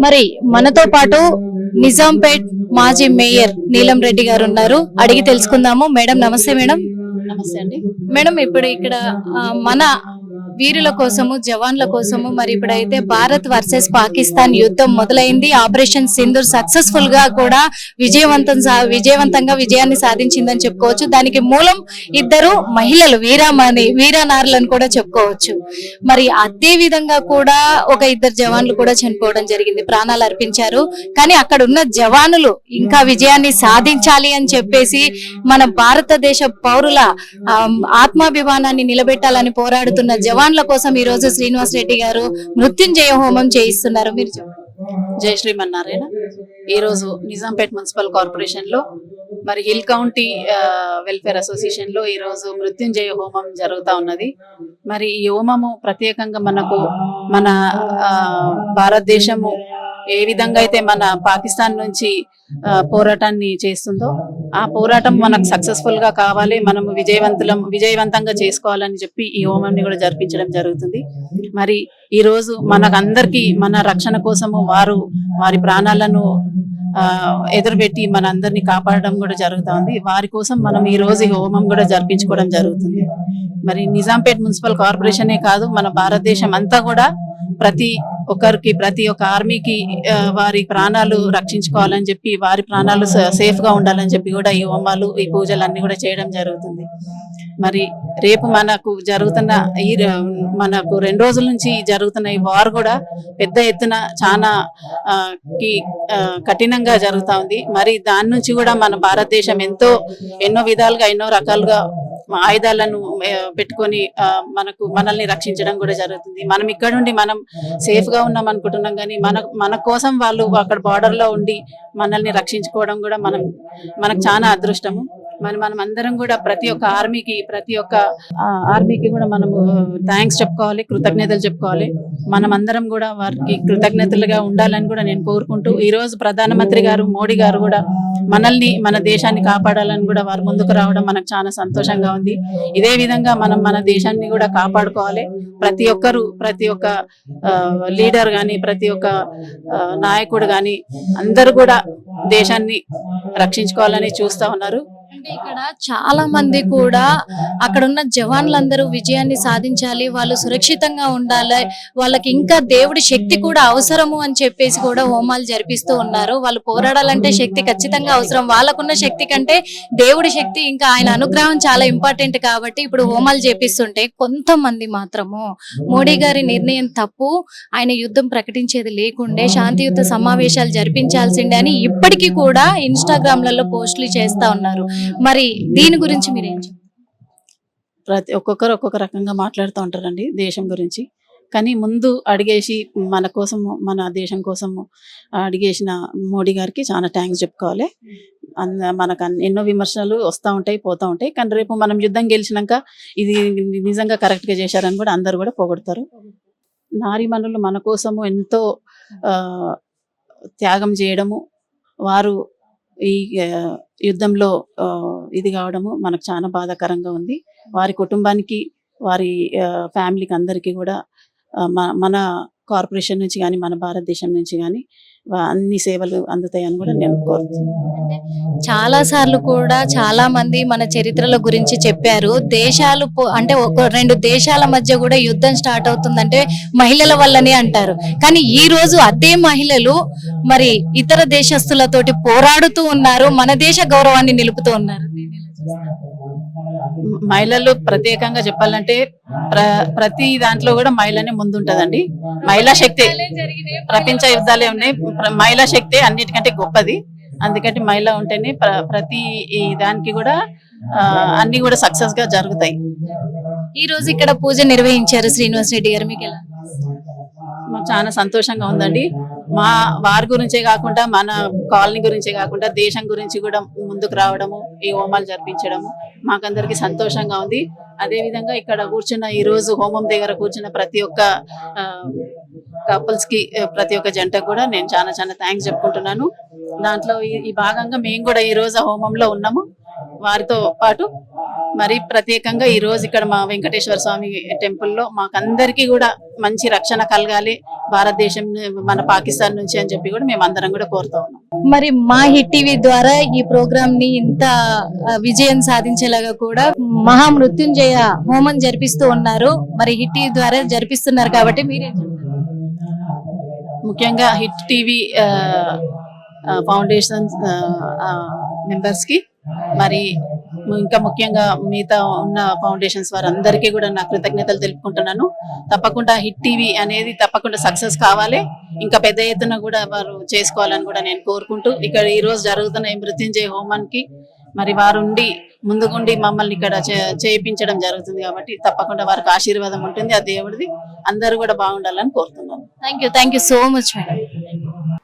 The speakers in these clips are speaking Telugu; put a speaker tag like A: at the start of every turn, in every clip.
A: మరి మనతో పాటు నిజాంపేట్ మాజీ మేయర్ నీలం రెడ్డి గారు ఉన్నారు. అడిగి తెలుసుకుందాము. మేడం నమస్తే. మేడం
B: నమస్తే అండి.
A: మేడం ఇప్పుడు ఇక్కడ మన వీరుల కోసము, జవాన్ల కోసము మరి ఇప్పుడైతే భారత్ వర్సెస్ పాకిస్తాన్ యుద్ధం మొదలైంది. ఆపరేషన్ సింధూర్ సక్సెస్ఫుల్ గా కూడా విజయవంతంగా విజయాన్ని సాధించిందని చెప్పుకోవచ్చు. దానికి మూలం ఇద్దరు మహిళలు, వీరానారులను కూడా చెప్పుకోవచ్చు. మరి అదే విధంగా కూడా ఒక ఇద్దరు జవాన్లు కూడా చనిపోవడం జరిగింది, ప్రాణాలు అర్పించారు. కానీ అక్కడ ఉన్న జవానులు ఇంకా విజయాన్ని సాధించాలి అని చెప్పేసి మన భారతదేశ పౌరుల ఆత్మాభిమానాన్ని నిలబెట్టాలని పోరాడుతున్న జవాన్ల కోసం ఈ రోజు శ్రీనివాస్ రెడ్డి గారు మృత్యుంజయ హోమం చేయిస్తున్నారు. మీరు
B: జై శ్రీమన్నారాయణ. ఈ రోజు నిజాంపేట్ మున్సిపల్ కార్పొరేషన్ లో మరి హిల్ కౌంటీ వెల్ఫేర్ అసోసియేషన్ లో ఈ రోజు మృత్యుంజయ హోమం జరుగుతా ఉన్నది. మరి ఈ హోమము ప్రత్యేకంగా మనకు మన భారతదేశము ఏ విధంగా అయితే మన పాకిస్తాన్ నుంచి పోరాటాన్ని చేస్తుందో ఆ పోరాటం మనకు సక్సెస్ఫుల్ గా కావాలి, మనము విజయవంతంగా చేసుకోవాలని చెప్పి ఈ హోమాన్ని కూడా జరిపించడం జరుగుతుంది. మరి ఈ రోజు మనకందరికి మన రక్షణ కోసము వారి ప్రాణాలను ఎదురుపెట్టి మన అందరినీ కాపాడడం కూడా జరుగుతా ఉంది. వారి కోసం మనం ఈ రోజు ఈ హోమం కూడా జరిపించుకోవడం జరుగుతుంది. మరి నిజాంపేట్ మున్సిపల్ కార్పొరేషనే కాదు, మన భారతదేశం అంతా కూడా ప్రతి ఒక్క ఆర్మీకి వారి ప్రాణాలు రక్షించుకోవాలని చెప్పి, వారి ప్రాణాలు సేఫ్ గా ఉండాలని చెప్పి కూడా ఈ హోమాలు, ఈ పూజలు అన్ని కూడా చేయడం జరుగుతుంది. మరి రేపు మనకు 2 రోజుల నుంచి జరుగుతున్న ఈ వార్ కూడా పెద్ద ఎత్తున చాలా కఠినంగా జరుగుతా ఉంది. మరి దాని నుంచి కూడా మన భారతదేశం ఎన్నో విధాలుగా, ఎన్నో రకాలుగా ఆయుధాలను పెట్టుకొని మనల్ని రక్షించడం కూడా జరుగుతుంది. మనం ఇక్కడ నుండి మనం సేఫ్ గా ఉన్నాం అనుకుంటున్నాం, కానీ మన కోసం వాళ్ళు అక్కడ బార్డర్ లో ఉండి మనల్ని రక్షించుకోవడం కూడా మనకు చాలా అదృష్టము. మరి మనం అందరం కూడా ప్రతి ఒక్క ఆర్మీకి కూడా మనము థ్యాంక్స్ చెప్పుకోవాలి, కృతజ్ఞతలు చెప్పుకోవాలి. మనం అందరం కూడా వారికి కృతజ్ఞతలుగా ఉండాలని కూడా నేను కోరుకుంటూ, ఈ రోజు ప్రధానమంత్రి గారు మోడీ గారు కూడా మన దేశాన్ని కాపాడాలని కూడా వారు ముందుకు రావడం మనకు చాలా సంతోషంగా ఉంది. ఇదే విధంగా మనం మన దేశాన్ని కూడా కాపాడుకోవాలి. ప్రతి ఒక్క లీడర్ గాని, ప్రతి ఒక్క నాయకుడు గాని అందరూ కూడా దేశాన్ని రక్షించుకోవాలని చూస్తా ఉన్నారు.
A: అంటే ఇక్కడ చాలా మంది కూడా అక్కడ ఉన్న జవాన్లందరూ విజయాన్ని సాధించాలి, వాళ్ళు సురక్షితంగా ఉండాలి, వాళ్ళకి ఇంకా దేవుడి శక్తి కూడా అవసరము అని చెప్పేసి కూడా హోమాలు జరిపిస్తూ ఉన్నారు. వాళ్ళు పోరాడాలంటే శక్తి ఖచ్చితంగా అవసరం. వాళ్ళకున్న శక్తి కంటే దేవుడి శక్తి, ఇంకా ఆయన అనుగ్రహం చాలా ఇంపార్టెంట్ కాబట్టి ఇప్పుడు హోమాలు చేపిస్తుంటే కొంతమంది మాత్రము మోడీ గారి నిర్ణయం తప్పు, ఆయన యుద్ధం ప్రకటించేది లేకుండే శాంతియుత సమావేశాలు జరిపించాల్సిందే అని ఇప్పటికీ కూడా ఇన్స్టాగ్రామ్లలో పోస్టులు చేస్తా ఉన్నారు. మరి దీని గురించి మీరేం చెప్తారు?
B: ఒక్కొక్కరు ఒక్కొక్క రకంగా మాట్లాడుతూ ఉంటారండి దేశం గురించి. కానీ ముందు అడిగేసి మన కోసము, మన దేశం కోసము అడిగేసిన మోడీ గారికి చాలా థ్యాంక్స్ చెప్పుకోవాలి. మనకు ఎన్నో విమర్శలు వస్తూ ఉంటాయి, పోతూ ఉంటాయి. కానీ రేపు మనం యుద్ధం గెలిచినాక ఇది నిజంగా కరెక్ట్గా చేశారని కూడా అందరు కూడా పొగడతారు. నారీమణులు మన కోసము ఎంతో త్యాగం చేయడము, వారు ఈ యుద్ధంలో ఇది కావడము మనకు చాలా బాధాకరంగా ఉంది. వారి కుటుంబానికి, వారి ఫ్యామిలీకి అందరికీ కూడా మన కార్పొరేషన్ నుంచి కానీ, మన భారతదేశం నుంచి కానీ అన్ని సేవలు అందుతాయని కూడా నేను కోరుతున్నాను.
A: చాలా సార్లు కూడా చాలా మంది మన చరిత్రల గురించి చెప్పారు. దేశాలు అంటే 2 దేశాల మధ్య కూడా యుద్ధం స్టార్ట్ అవుతుందంటే మహిళల వల్లనే అంటారు. కానీ ఈ రోజు అదే మహిళలు మరి ఇతర దేశస్తులతోటి పోరాడుతూ ఉన్నారు, మన దేశ గౌరవాన్ని నిలుపుతూ ఉన్నారు.
B: మహిళలు ప్రత్యేకంగా చెప్పాలంటే ప్రతి దాంట్లో కూడా మహిళనే ముందుంటదండి. మహిళా శక్తి, ప్రపంచ యుద్ధాలే ఉన్నాయి, మహిళా శక్తి అన్నిటికంటే గొప్పది. అందుకంటే మహిళ ఉంటేనే ప్రతి దానికి కూడా అన్ని కూడా సక్సెస్ గా జరుగుతాయి.
A: ఈ రోజు ఇక్కడ పూజ నిర్వహించారు శ్రీనివాస్ రెడ్డి గారు, మీకు ఎలా?
B: మాకు చాలా సంతోషంగా ఉందండి. వారి గురించే కాకుండా, మన కాలనీ గురించే కాకుండా దేశం గురించి కూడా ముందుకు రావడము, ఈ హోమాలు జరిపించడము మాకందరికి సంతోషంగా ఉంది. అదే విధంగా ఇక్కడ కూర్చున్న, ఈ రోజు హోమం దగ్గర కూర్చున్న ప్రతి ఒక్క కపుల్స్ కి, ప్రతి ఒక్క జంటకు కూడా నేను చాలా థ్యాంక్స్ చెప్పుకుంటున్నాను. దాంట్లో ఈ భాగంగా మేము కూడా ఈ రోజు హోమంలో ఉన్నాము వారితో పాటు. మరి ప్రత్యేకంగా ఈ రోజు ఇక్కడ మా వెంకటేశ్వర స్వామి టెంపుల్లో మాకందరికీ కూడా మంచి రక్షణ కలగాలి, భారతదేశం మన పాకిస్తాన్ నుంచి అని చెప్పి కూడా మేము అందరం కూడా కోరుతా ఉన్నాం.
A: మరి మా హిట్ టీవీ ద్వారా ఈ ప్రోగ్రామ్ ని ఇంత విజయం సాధించేలాగా కూడా మహామృత్యుంజయ హోమం జరిపిస్తూ ఉన్నారు. మరి హిట్ టీవీ ద్వారా జరిపిస్తున్నారు కాబట్టి మీరేం చెప్తారు?
B: ముఖ్యంగా హిట్ టీవీ ఫౌండేషన్ మెంబర్స్ కి మరి ఇంకా ముఖ్యంగా మిగతా ఉన్న ఫౌండేషన్స్ వారందరికీ కూడా నా కృతజ్ఞతలు తెలుపుకుంటున్నాను. తప్పకుండా హిట్ టీవీ అనేది తప్పకుండా సక్సెస్ కావాలి, ఇంకా పెద్ద ఎత్తున కూడా వారు చేసుకోవాలని కూడా నేను కోరుకుంటూ, ఇక్కడ ఈ రోజు జరుగుతున్న ఈ మృత్యుంజయ హోమానికి మరి వారుండి ముందుగుండి మమ్మల్ని ఇక్కడ చేయించడం జరుగుతుంది కాబట్టి తప్పకుండా వారికి ఆశీర్వాదం ఉంటుంది, ఆ దేవుడిది. అందరూ కూడా బాగుండాలని కోరుతున్నాను.
A: Thank you so much madam.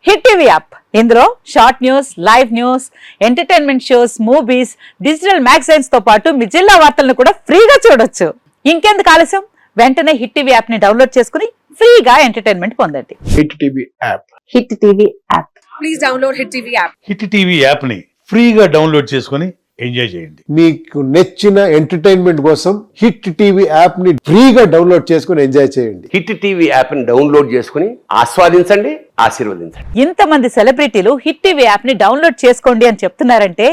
C: Hit TV app, ఇందులో short news, live news, entertainment shows, movies, digital magazines తో పాటు మీ జిల్లా వార్తలను కూడా ఫ్రీగా చూడొచ్చు. ఇంకెందుకు ఆలస్యం, వెంటనే హిట్ టీవీ యాప్ ని డౌన్లోడ్ చేసుకుని ఫ్రీగా ఎంటర్టైన్మెంట్ పొందండి.
D: Hit TV app.
C: Hit TV app.
E: Please download Hit TV app.
F: Hit TV app ని ఫ్రీగా డౌన్లోడ్ చేసుకొని ఎంజాయ్ చేయండి.
D: మీకు నచ్చిన ఎంటర్టైన్మెంట్ కోసం హిట్ టీవీ యాప్ ని ఫ్రీగా డౌన్లోడ్ చేసుకుని ఎంజాయ్ చేయండి.
G: హిట్ టీవీ యాప్ ని డౌన్లోడ్ చేసుకుని ఆస్వాదించండి, ఆశీర్వదించండి.
C: ఇంతమంది సెలబ్రిటీలు హిట్ టీవీ యాప్ ని డౌన్లోడ్ చేసుకోండి అని చెప్తున్నారంటే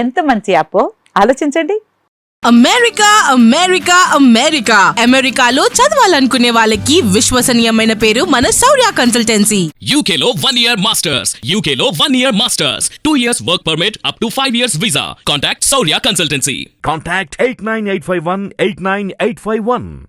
C: ఎంత మంచి యాప్ ఆలోచించండి.
H: అమెరికా అమెరికాలో చదవాలనుకునే వాళ్ళకి విశ్వసనీయమైన పేరు మన శౌర్య కన్సల్టెన్సీ.
I: UK లో 1 year masters. UK లో 1 year masters. 2 years work permit up to 5 years visa. Contact Saurya Consultancy.
J: Contact 89851 89851.